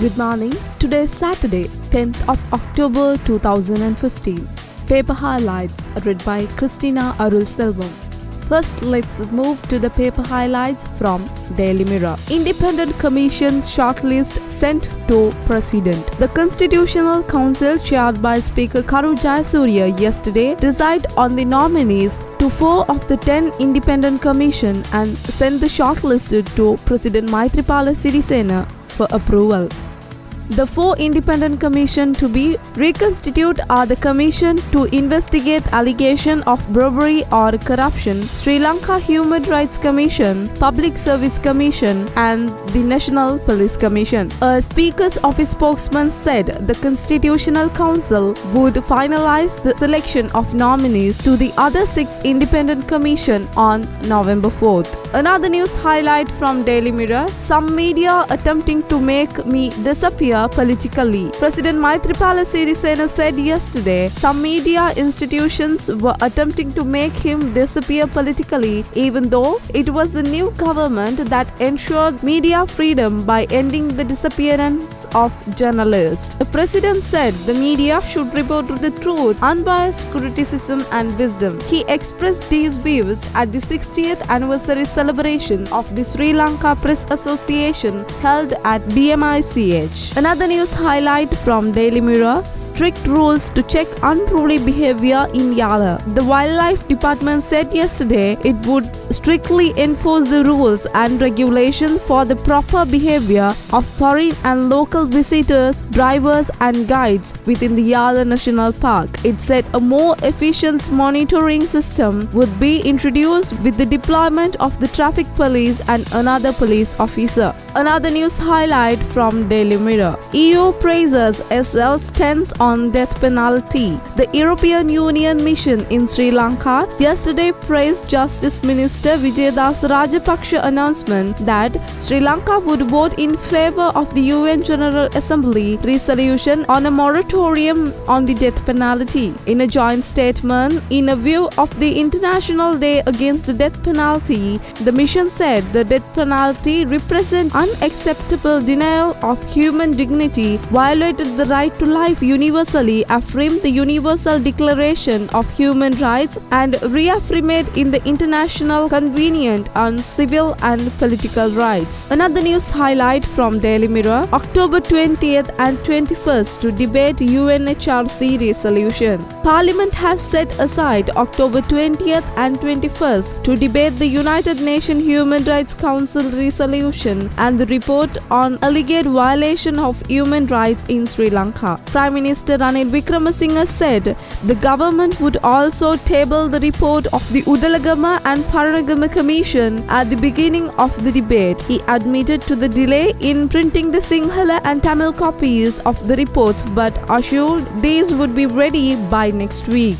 Good morning. Today is Saturday, 10th of October 2015. Paper highlights read by Christina Arul Selvam. First, let's move to the paper highlights from Daily Mirror. Independent Commission shortlist sent to President. The Constitutional Council, chaired by Speaker Karu Jayasuriya yesterday, decided on the nominees to 4 of the 10 independent commission and sent the shortlisted to President Maithripala Sirisena for approval. The 4 independent commission to be reconstituted are the Commission to Investigate Allegation of Bribery or Corruption, Sri Lanka Human Rights Commission, Public Service Commission and the National Police Commission. A Speaker's Office spokesman said the Constitutional Council would finalize the selection of nominees to the other 6 independent commission on November 4th. Another news highlight from Daily Mirror: some media attempting to make me disappear politically. President Maithripala Sirisena said yesterday some media institutions were attempting to make him disappear politically, even though it was the new government that ensured media freedom by ending the disappearance of journalists. The president said the media should report the truth, unbiased criticism and wisdom. He expressed these views at the 60th anniversary celebration of the Sri Lanka Press Association held at BMICH. Another news highlight from Daily Mirror: strict rules to check unruly behavior in Yala. The Wildlife Department said yesterday it would strictly enforce the rules and regulations for the proper behavior of foreign and local visitors, drivers and guides within the Yala National Park. It said a more efficient monitoring system would be introduced with the deployment of the traffic police and another police officer. Another news highlight from Daily Mirror: EU praises SL's stance on death penalty. The European Union mission in Sri Lanka yesterday praised Justice Minister Vijayadas Rajapaksha announcement that Sri Lanka would vote in favor of the UN General Assembly resolution on a moratorium on the death penalty. In a joint statement, in a view of the International Day Against the Death Penalty, the mission said the death penalty represents unacceptable denial of human dignity, violated the right to life universally, affirmed the Universal Declaration of Human Rights, and reaffirmed in the International Convention on Civil and Political Rights. Another news highlight from Daily Mirror: October 20th and 21st to debate UNHRC resolution. Parliament has set aside October 20th and 21st to debate the United Nations Human Rights Council resolution and the report on alleged violation of human rights in Sri Lanka. Prime Minister Ranil Wickremesinghe said the government would also table the report of the Udalagama and Paranagama Commission at the beginning of the debate. He admitted to the delay in printing the Sinhala and Tamil copies of the reports but assured these would be ready by next week.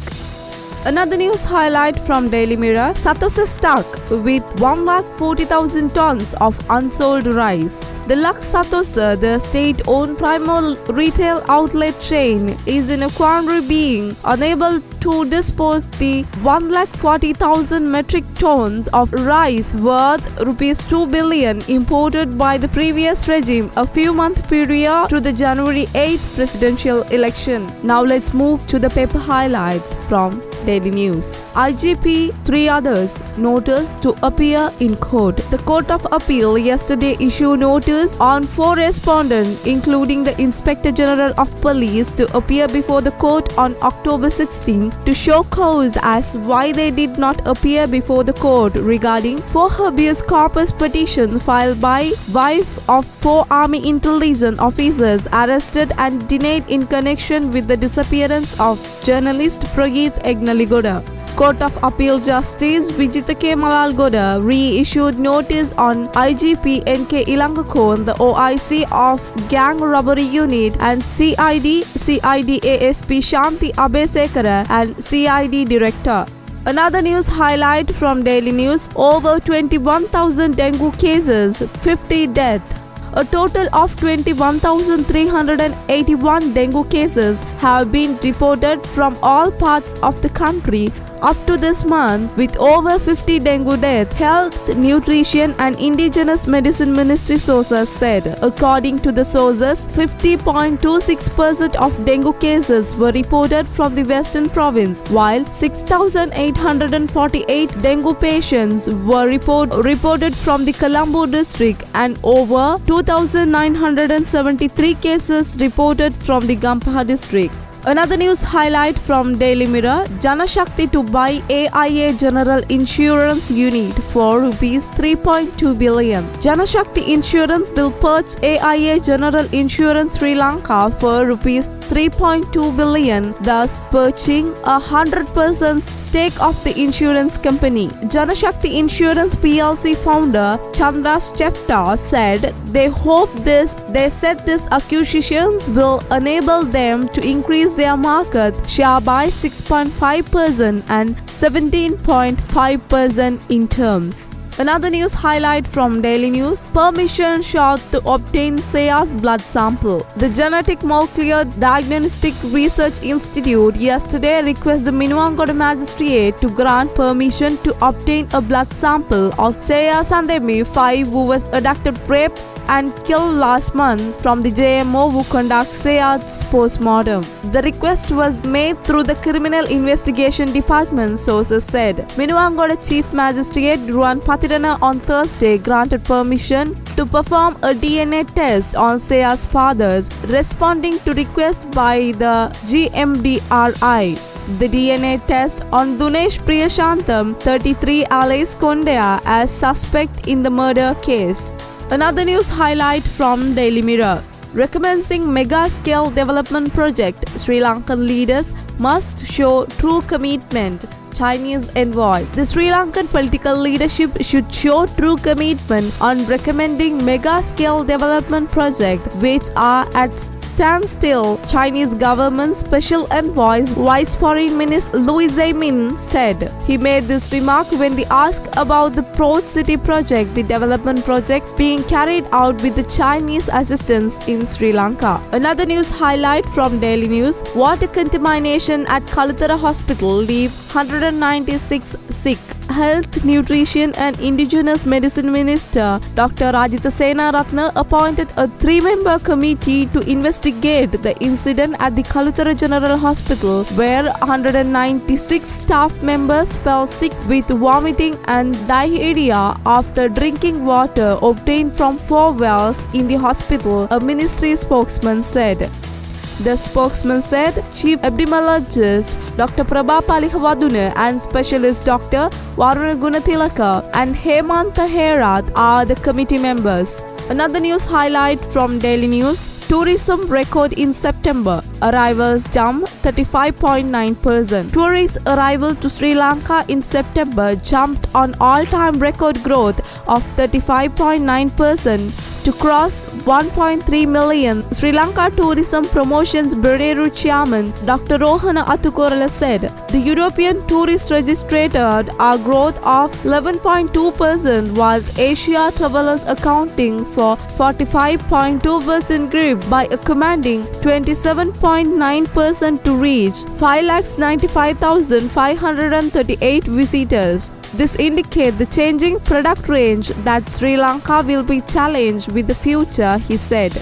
Another news highlight from Daily Mirror: Sathosa stuck with 140,000 tons of unsold rice. The Lux Sathosa, the state-owned primal retail outlet chain, is in a quandary, being unable to dispose the 140,000 metric tons of rice worth Rs 2 billion imported by the previous regime a few months prior to the January 8th presidential election. Now let's move to the paper highlights from Daily News. IGP, 3 others, notice to appear in court. The Court of Appeal yesterday issued notice on 4 respondents, including the Inspector General of Police, to appear before the court on October 16 to show cause as why they did not appear before the court regarding 4 habeas corpus petitions filed by wife of 4 Army intelligence officers arrested and detained in connection with the disappearance of journalist Prageeth Egnaligoda. Court of Appeal Justice Vijitha K. Malalgoda reissued notice on IGP N.K. Ilangakon, the OIC of Gang Robbery Unit, and CID ASP Shanti Abesekara and CID Director. Another news highlight from Daily News: over 21,000 dengue cases, 50 deaths. A total of 21,381 dengue cases have been reported from all parts of the country up to this month with over 50 dengue deaths, Health, Nutrition and Indigenous Medicine Ministry sources said. According to the sources, 50.26% of dengue cases were reported from the Western Province, while 6,848 dengue patients were reported from the Colombo district and over 2,973 cases reported from the Gampaha district. Another news highlight from Daily Mirror: Janashakti to buy AIA General Insurance Unit for Rs 3.2 billion. Janashakti Insurance will purchase AIA General Insurance Sri Lanka for Rs 3.2 billion, thus purchasing 100% stake of the insurance company. Janashakti Insurance PLC founder Chandra Chefta said they said these acquisitions will enable them to increase their market share by 6.5% and 17.5% in terms. Another news highlight from Daily News: permission sought to obtain Seya's blood sample. The Genetic Molecular Diagnostic Research Institute yesterday requested the Minuangoda Magistrate to grant permission to obtain a blood sample of Seya Sandemi, 5, who was abducted, raped and killed last month from the JMO who conducts Seya's postmortem. The request was made through the Criminal Investigation Department, sources said. Minuangoda Chief Magistrate Ruan Patirana on Thursday granted permission to perform a DNA test on Seya's fathers, responding to request by the GMDRI. The DNA test on Dunesh Priyashantam, 33, alias Kondaya, as suspect in the murder case. Another news highlight from Daily Mirror: recommencing mega-scale development project, Sri Lankan leaders must show true commitment. Chinese envoy. The Sri Lankan political leadership should show true commitment on recommending mega-scale development projects which are at standstill, Chinese government special envoy Vice Foreign Minister Louis Min said. He made this remark when they asked about the Port City project, the development project being carried out with the Chinese assistance in Sri Lanka. Another news highlight from Daily News: water contamination at Kalutara Hospital leave 196 sick. Health, Nutrition and Indigenous Medicine Minister Dr. Rajitha Senaratne appointed a 3-member committee to investigate the incident at the Kalutara General Hospital, where 196 staff members fell sick with vomiting and diarrhea after drinking water obtained from 4 wells in the hospital, a ministry spokesman said. The spokesman said Chief Epidemiologist Dr. Prabha Palihawaduna and Specialist Dr. Varuna Gunathilaka and Hemanta Herath are the committee members. Another news highlight from Daily News: tourism record in September. Arrivals jump 35.9%. Tourist arrival to Sri Lanka in September jumped on all-time record growth of 35.9% to cross 1.3 million. Sri Lanka Tourism Promotions Bureau Chairman Dr. Rohana Athukorala said the European tourist registered a growth of 11.2%, while Asia travelers accounting for 45.2% grew by a commanding 27.9% to reach 5,95,538 visitors. This indicates the changing product range that Sri Lanka will be challenged with the future, he said.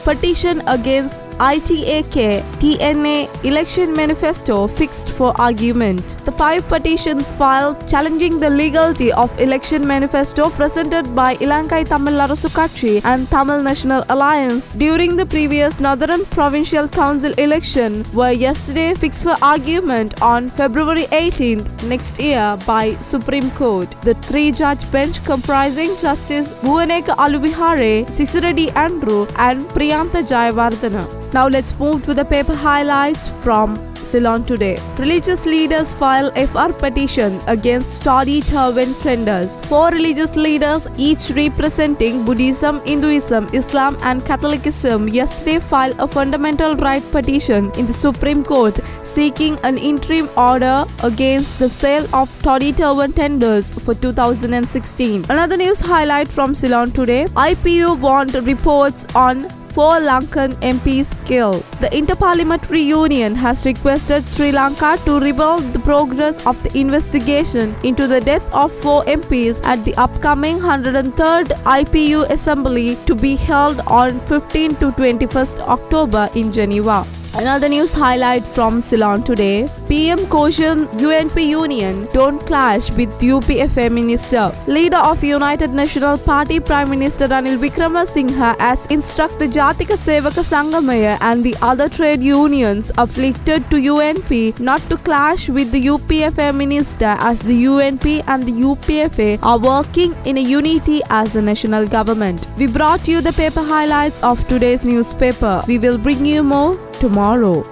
Petition against ITAK TNA election manifesto fixed for argument. The 5 petitions filed challenging the legality of election manifesto presented by Ilankai Tamil Arasu Katchi and Tamil National Alliance during the previous Northern Provincial Council election were yesterday fixed for argument on February 18th next year by Supreme Court. The 3-judge bench comprising Justice Bhuvaneka Aluvihare, Sisiradi Andrew and Priyantha Jayawardena. Now let's move to the paper highlights from Ceylon Today. Religious leaders file FR petition against Athavan tenders. 4 religious leaders, each representing Buddhism, Hinduism, Islam and Catholicism, yesterday filed a fundamental right petition in the Supreme Court seeking an interim order against the sale of Athavan tenders for 2016. Another news highlight from Ceylon Today: IPU bond reports on 4 Lankan MPs killed. The Interparliamentary Union has requested Sri Lanka to rebuild the progress of the investigation into the death of 4 MPs at the upcoming 103rd IPU Assembly to be held on 15 to 21st October in Geneva. Another news highlight from Ceylon today. PM cautioned UNP Union don't clash with UPFA Minister. Leader of United National Party Prime Minister Ranil Wickremesinghe has instructed the Jatika Sevaka Sangamaya and the other trade unions affiliated to UNP not to clash with the UPFA Minister, as the UNP and the UPFA are working in a unity as the national government. We brought you the paper highlights of today's newspaper. We will bring you more tomorrow.